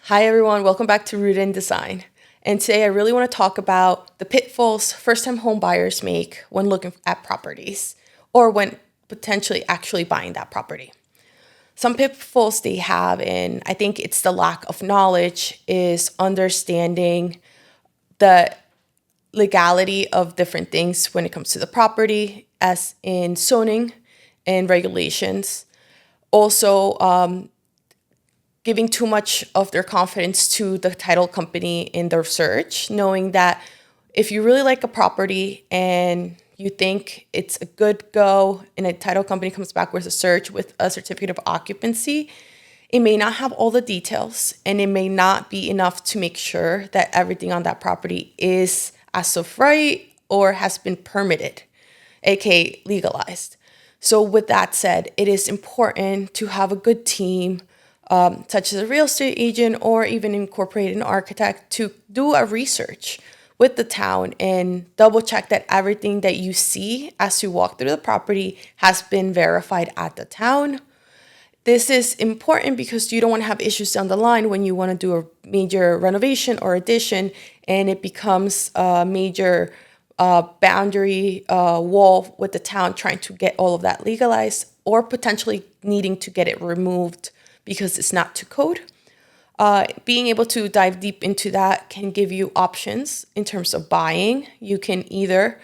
Hi everyone, welcome back to Rooted in Design. And today I really want to talk about the pitfalls first-time home buyers make when looking at properties or when potentially actually buying that property. Some pitfalls they have, and I think it's the lack of knowledge, is understanding the legality of different things when it comes to the property, as in zoning and regulations. Also, giving too much of their confidence to the title company in their search, knowing that if you really like a property and you think it's a good go and a title company comes back with a search with a certificate of occupancy, it may not have all the details and it may not be enough to make sure that everything on that property is as of right or has been permitted, aka legalized. So with that said, it is important to have a good team, such as a real estate agent or even incorporate an architect, to do a research with the town and double check that everything that you see as you walk through the property has been verified at the town. This is important because you don't want to have issues down the line when you want to do a major renovation or addition and it becomes a major boundary wall with the town trying to get all of that legalized or potentially needing to get it removed because it's not to code. Being able to dive deep into that can give you options in terms of buying. You can either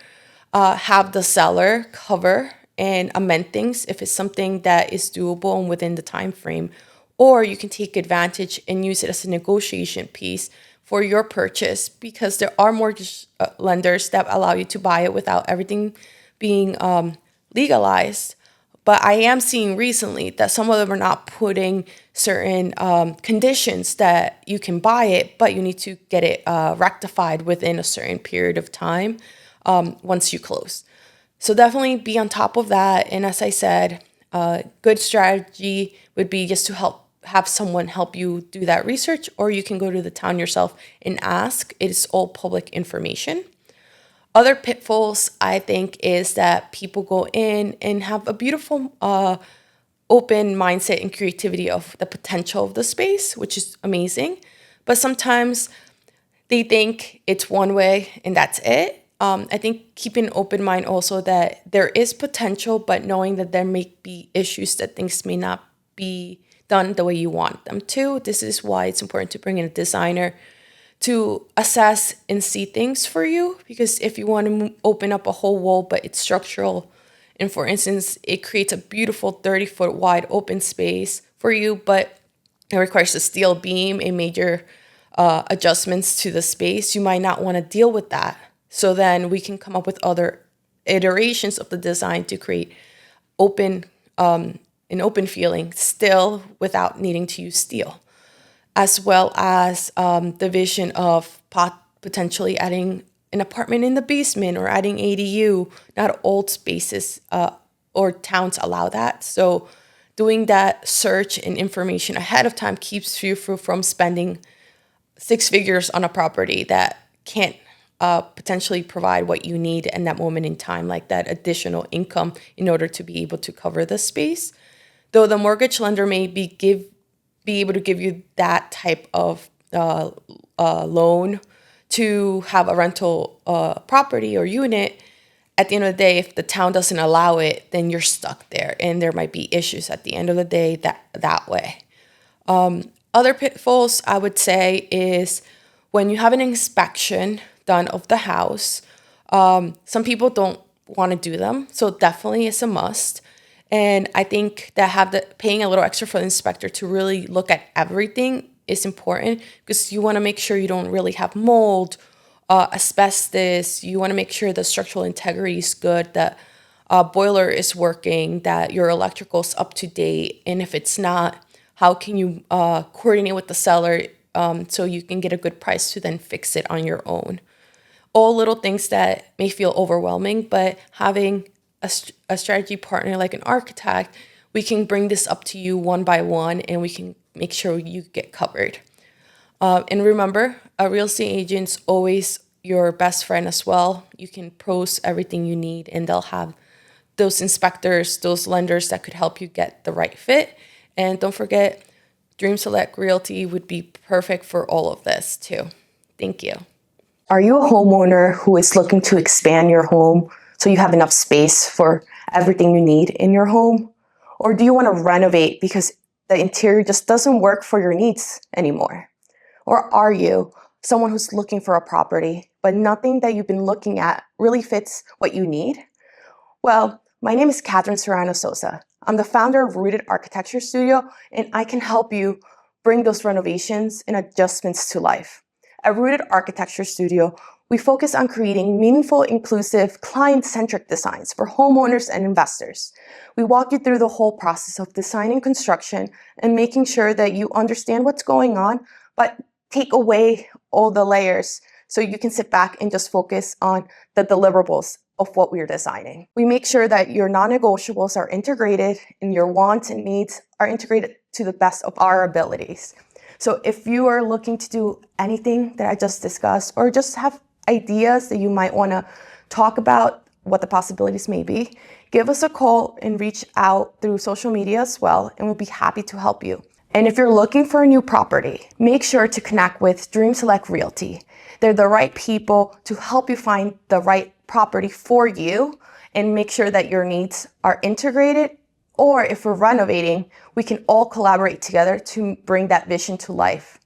have the seller cover and amend things if it's something that is doable and within the time frame, or you can take advantage and use it as a negotiation piece for your purchase because there are mortgage lenders that allow you to buy it without everything being legalized. But I am seeing recently that some of them are not putting certain conditions that you can buy it, but you need to get it rectified within a certain period of time once you close. So definitely be on top of that. And as I said, good strategy would be just to have someone help you do that research, or you can go to the town yourself and ask. It's all public information. Other pitfalls, I think, is that people go in and have a beautiful open mindset and creativity of the potential of the space, which is amazing. But sometimes they think it's one way and that's it. I think keeping an open mind also that there is potential, but knowing that there may be issues that things may not be done the way you want them to. This is why it's important to bring in a designer to assess and see things for you. Because if you want to open up a whole wall, but it's structural, and for instance, it creates a beautiful 30-foot wide open space for you, but it requires a steel beam and major adjustments to the space, you might not want to deal with that. So then we can come up with other iterations of the design to create open, an open feeling still without needing to use steel, as well as the vision of potentially adding an apartment in the basement or adding ADU. Not all spaces or towns allow that. So doing that search and information ahead of time keeps you from spending six figures on a property that can't potentially provide what you need in that moment in time, like that additional income in order to be able to cover the space. Though the mortgage lender may be able to give you that type of loan to have a rental property or unit, at the end of the day, if the town doesn't allow it, then you're stuck there, and there might be issues at the end of the day that way. Other pitfalls I would say is when you have an inspection done of the house. Some people don't want to do them, so definitely it's a must. And I think that paying a little extra for the inspector to really look at everything is important because you want to make sure you don't really have mold, asbestos. You want to make sure the structural integrity is good, that boiler is working, that your electrical's up to date. And if it's not, how can you coordinate with the seller so you can get a good price to then fix it on your own? All little things that may feel overwhelming, but having a strategy partner like an architect, we can bring this up to you one by one and we can make sure you get covered. And remember, a real estate agent's always your best friend as well. You can post everything you need and they'll have those inspectors, those lenders that could help you get the right fit. And don't forget, Dream Select Realty would be perfect for all of this too. Thank you. Are you a homeowner who is looking to expand your home so you have enough space for everything you need in your home? Or do you want to renovate because the interior just doesn't work for your needs anymore? Or are you someone who's looking for a property, but nothing that you've been looking at really fits what you need? Well, my name is Katherine Serrano Sosa. I'm the founder of Rooted Architecture Studio, and I can help you bring those renovations and adjustments to life. At Rooted Architecture Studio, we focus on creating meaningful, inclusive, client-centric designs for homeowners and investors. We walk you through the whole process of design and construction and making sure that you understand what's going on, but take away all the layers so you can sit back and just focus on the deliverables of what we're designing. We make sure that your non-negotiables are integrated and your wants and needs are integrated to the best of our abilities. So if you are looking to do anything that I just discussed, or just have ideas that you might want to talk about what the possibilities may be, give us a call and reach out through social media as well, and we'll be happy to help you. And if you're looking for a new property, make sure to connect with Dream Select Realty. They're the right people to help you find the right property for you and make sure that your needs are integrated. Or if we're renovating, we can all collaborate together to bring that vision to life.